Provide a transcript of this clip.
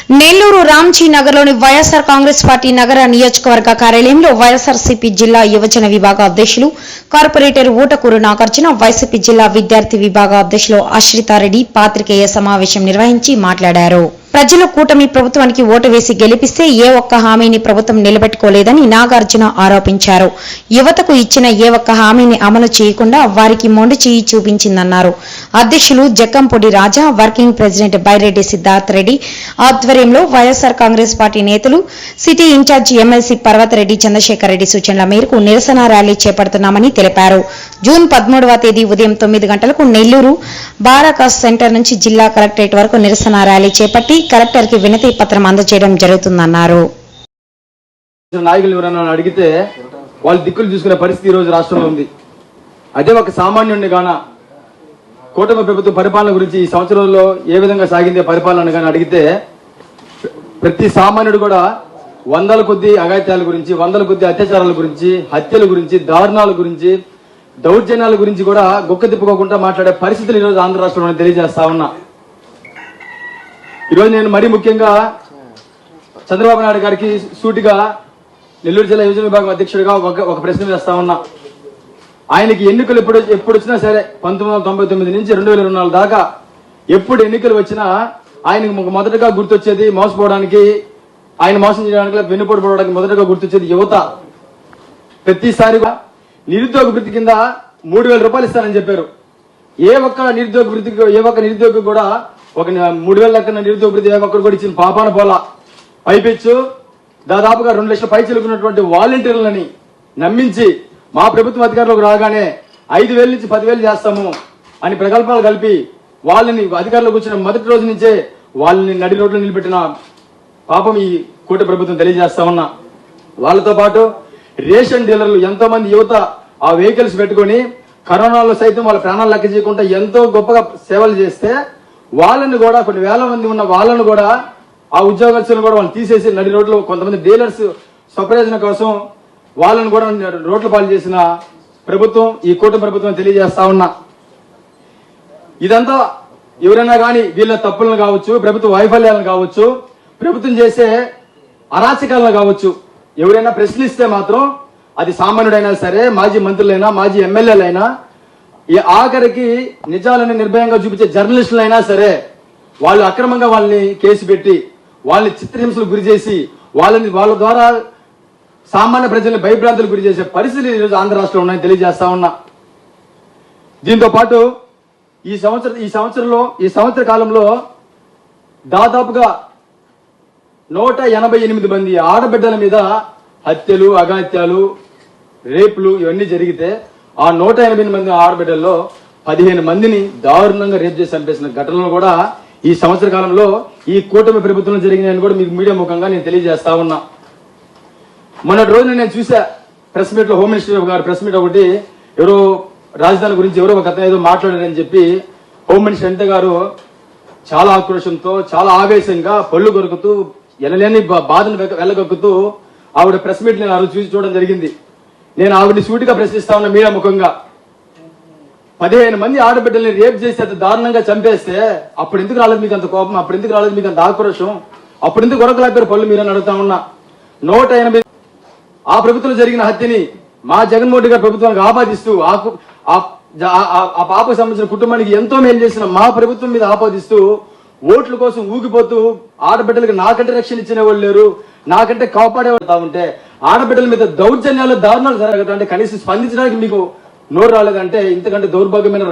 నెల్లూరు రాంజీ నగర్లోని వైఎస్ఆర్ కాంగ్రెస్ పార్టీ నగర నియోజకవర్గ కార్యాలయంలో వైఎస్ఆర్సీపీ జిల్లా యువజన విభాగ అధ్యక్షులు కార్పొరేటర్ ఊటకూరు నాగార్జున, వైసీపీ జిల్లా విద్యార్థి విభాగ అధ్యక్షులు ఆశ్రితారెడ్డి పాత్రికేయ సమావేశం నిర్వహించి మాట్లాడారు. ప్రజలు కూటమి ప్రభుత్వానికి ఓటు వేసి గెలిపిస్తే ఏ ఒక్క హామీని ప్రభుత్వం నిలబెట్టుకోలేదని నాగార్జున ఆరోపించారు. యువతకు ఇచ్చిన ఏ ఒక్క హామీని అమలు చేయకుండా వారికి మొండి చేయి చూపించిందన్నారు. అధ్యక్షులు జక్కంపొడి రాజా, వర్కింగ్ ప్రెసిడెంట్ బైరెడ్డి సిద్ధార్థ్ రెడ్డి ఆధ్వర్యంలో వైఎస్ఆర్ కాంగ్రెస్ పార్టీ నేతలు, city in charge MLC Parvathareddy Chandrashekar Reddy సూచనల మేరకు నిరసన ర్యాలీ చేపడుతున్నామని తెలిపారు. జూన్ 13వ తేదీ ఉదయం 9 గంటలకు నెల్లూరు బారాకాస్ సెంటర్ నుంచి జిల్లా కలెక్టరేట్ వరకు నిరసన ర్యాలీ చేపట్టి కలెక్టర్ కి వినతి పత్రం అందజేయడం జరుగుతుందన్నారు. నాయకులు ఎవరైనా అడిగితే వాళ్ళు దిక్కులు చూసుకునే పరిస్థితి ఈ రోజు రాష్ట్రంలో ఉంది. అదే ఒక సామాన్యుడిని గాన కూటమి ప్రభుత్వ పరిపాలన గురించి ఈ సంవత్సరంలో ఏ విధంగా సాగిందే పరిపాలన గాని అడిగితే ప్రతి సామాన్యుడు కూడా వందల కొద్ది అఘాయిత్యాల గురించి, వందల కొద్ది అత్యాచారాల గురించి, హత్యల గురించి, దారుణాల గురించి, దౌర్జన్యాల గురించి కూడా గొక్క తిప్పుకోకుండా మాట్లాడే పరిస్థితులు ఈ రోజు ఆంధ్ర రాష్ట్రంలో తెలియజేస్తా ఉన్నా. ఈరోజు నేను మరీ ముఖ్యంగా చంద్రబాబు నాయుడు గారికి సూటిగా నెల్లూరు జిల్లా యువజన విభాగం అధ్యక్షుడిగా ఒక ప్రశ్న వేస్తా ఉన్నా. ఆయనకి ఎన్నికలు ఎప్పుడు వచ్చినా సరే 1999 నుంచి 2024 దాకా ఎప్పుడు ఎన్నికలు వచ్చినా ఆయనకు మొదటగా గుర్తొచ్చేది మోసపోవడానికి, ఆయన మోసం చేయడానికి, వెన్నుపోటుపోవడానికి మొదటగా గుర్తొచ్చేది యువత. ప్రతిసారి నిరుద్యోగ వృత్తి కింద 3000 రూపాయలు ఇస్తానని చెప్పారు. ఏ ఒక్క నిరుద్యోగి కూడా ఒక 3000 లెక్కన నిరుద్యోగ వృత్తి ఏ ఒక్కరు కూడా ఇచ్చిన పాపాన పోలా. పైపెచ్చు దాదాపుగా 2 లక్షల పై చిలుకున్నటువంటి వాలంటీర్లని నమ్మించి మా ప్రభుత్వం అధికారంలోకి రాగానే 5000 నుంచి 10,000 చేస్తాము అని ప్రకల్పాలు కలిపి వాళ్ళని అధికారంలోకి వచ్చిన మొదటి రోజు నుంచే వాళ్ళని నడి రోడ్లు నిలబెట్టిన పాపం ఈ కూటమి ప్రభుత్వం తెలియజేస్తా ఉన్నా. వాళ్ళతో పాటు రేషన్ డీలర్లు ఎంతో మంది యువత ఆ వెహికల్స్ పెట్టుకుని కరోనాలో సైతం వాళ్ళ ప్రాణాలు లెక్క చేయకుండా ఎంతో గొప్పగా సేవలు చేస్తే వాళ్ళని కూడా కొన్ని వేల మంది ఉన్న వాళ్ళను కూడా ఆ ఉద్యోగస్తులను కూడా వాళ్ళు తీసేసి నడి రోడ్లు కొంతమంది డీలర్స్ స్వప్రయోజనం కోసం వాళ్ళని కూడా రోడ్ల పాలు చేసిన ప్రభుత్వం ఈ కూటమి ప్రభుత్వం తెలియజేస్తా ఉన్నా. ఇదంతా ఎవరైనా కానీ వీళ్ళ తప్పులను కావచ్చు, ప్రభుత్వ వైఫల్యాలను కావచ్చు, ప్రభుత్వం చేసే అరాచకాలను కావచ్చు ఎవరైనా ప్రశ్నిస్తే మాత్రం అది సామాన్యుడైనా సరే, మాజీ మంత్రులైనా, మాజీ ఎమ్మెల్యేలైనా, ఈ ఆఖరికి నిజాలని నిర్భయంగా చూపించే జర్నలిస్టులైనా సరే వాళ్ళు అక్రమంగా వాళ్ళని కేసు పెట్టి వాళ్ళని చిత్రహింసలు గురి చేసి వాళ్ళ ద్వారా సామాన్య ప్రజల్ని భయభ్రాంతులు గురి చేసే పరిస్థితులు ఈరోజు ఆంధ్ర రాష్ట్రంలో ఉన్నాయని తెలియజేస్తా ఉన్నా. దీంతో పాటు ఈ సంవత్సర కాలంలో దాదాపుగా 188 మంది ఆడబిడ్డల మీద హత్యలు, అఘాయిత్యాలు, రేపులు ఇవన్నీ జరిగితే ఆ 188 మంది ఆడబిడ్డల్లో 15 మందిని దారుణంగా రేపు చేసి చంపేసిన ఘటనలు కూడా ఈ సంవత్సర కాలంలో ఈ కూటమి ప్రభుత్వంలో జరిగినాయని కూడా మీకు మీడియా ముఖంగా నేను తెలియజేస్తా ఉన్నా. మొన్నటి రోజున నేను చూసా ప్రెస్ మీట్ లో, హోమ్ మినిస్టర్ గారు ప్రెస్ మీట్ ఒకటి ఎవరో రాజధాని గురించి ఎవరో ఒక అతను ఏదో మాట్లాడారని చెప్పి హోమ్ మినిస్టర్ అనిత గారు చాలా ఆక్రోషంతో, చాలా ఆవేశంగా, పళ్ళు కొరుకుతూ, ఎనలేని బాధను వెళ్ళగొక్కుతూ ఆవిడ ప్రెస్ మీట్ నేను ఆ రోజు చూసి చూడడం జరిగింది. నేను ఆవిడని సూటిగా ప్రశ్నిస్తా ఉన్నా మీడియా ముఖంగా. 15 మంది ఆడబిడ్డల్ని రేప్ చేసి అంత దారుణంగా చంపేస్తే అప్పుడు ఎందుకు రాలేదు మీకు అంత కోపం? అప్పుడు ఎందుకు రాలేదు మీకు అంత ఆక్రోషం? అప్పుడు ఎందుకు కొరకలేపారు పళ్ళు మీరని అడుగుతా ఉన్నా. 180 ఆ ప్రభుత్వంలో జరిగిన హత్యని మా జగన్మోహన్ రెడ్డి గారి ప్రభుత్వానికి ఆపాదిస్తూ, ఆ పాపకు సంబంధించిన కుటుంబానికి ఎంతో మేలు చేసిన మా ప్రభుత్వం మీద ఆపాదిస్తూ ఓట్ల కోసం ఊగిపోతూ ఆడబిడ్డలకు నాకంటే రక్షణ ఇచ్చిన వాళ్ళు లేరు, నాకంటే కాపాడేవాళ్ళు ఉంటే ఆడబిడ్డల మీద దౌర్జన్యాలు, దారుణాలు జరగదు అంటే కనీసం స్పందించడానికి మీకు నోరు రాలేదంటే ఇంతకంటే దౌర్భాగ్యమైన